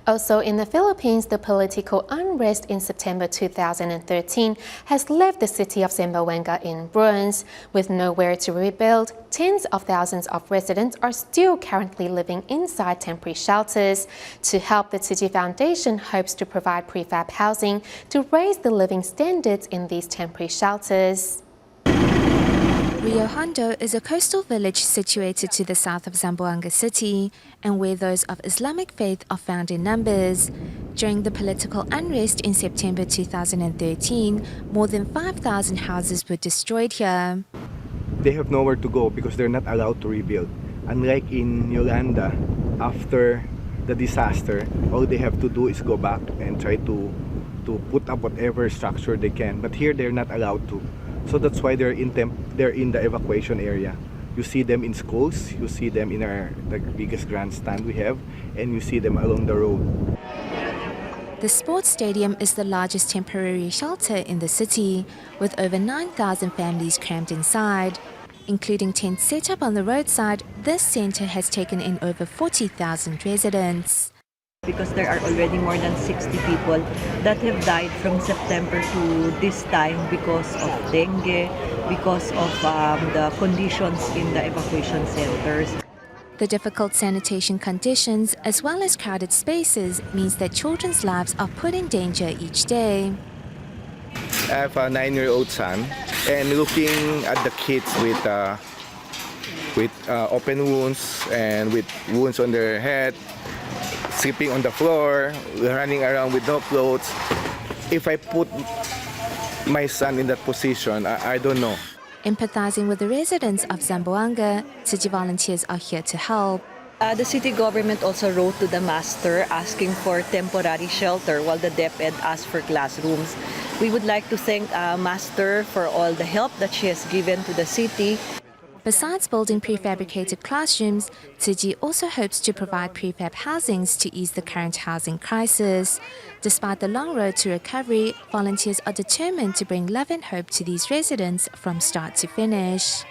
Also in the Philippines, the political unrest in September 2013 has left the city of Zamboanga in ruins. With nowhere to rebuild, tens of thousands of residents are still currently living inside temporary shelters. To help, the City Foundation hopes to provide prefab housing to raise the living standards in these temporary shelters. Rio Hondo is a coastal village situated to the south of Zamboanga city and where those of Islamic faith are found in numbers. During the political unrest in September 2013, more than 5,000 houses were destroyed here. They have nowhere to go because they're not allowed to rebuild. Unlike in Yolanda, after the disaster, all they have to do is go back and try to put up whatever structure they can. But here they're not allowed to. So that's why they're in the evacuation area. You see them in schools, you see them in the biggest grandstand we have, and you see them along the road. The sports stadium is the largest temporary shelter in the city, with over 9,000 families crammed inside. Including tents set up on the roadside, this center has taken in over 40,000 residents. Because there are already more than 60 people that have died from September to this time because of dengue, because of the conditions in the evacuation centers. The difficult sanitation conditions, as well as crowded spaces, means that children's lives are put in danger each day. I have a 9-year-old son, and looking at the kids with open wounds and with wounds on their head, sleeping on the floor, running around with no clothes. If I put my son in that position, I don't know. Empathizing with the residents of Zamboanga, city volunteers are here to help. The city government also wrote to the master asking for temporary shelter while the DepEd asked for classrooms. We would like to thank master for all the help that she has given to the city. Besides building prefabricated classrooms, Tsuji also hopes to provide prefab housings to ease the current housing crisis. Despite the long road to recovery, volunteers are determined to bring love and hope to these residents from start to finish.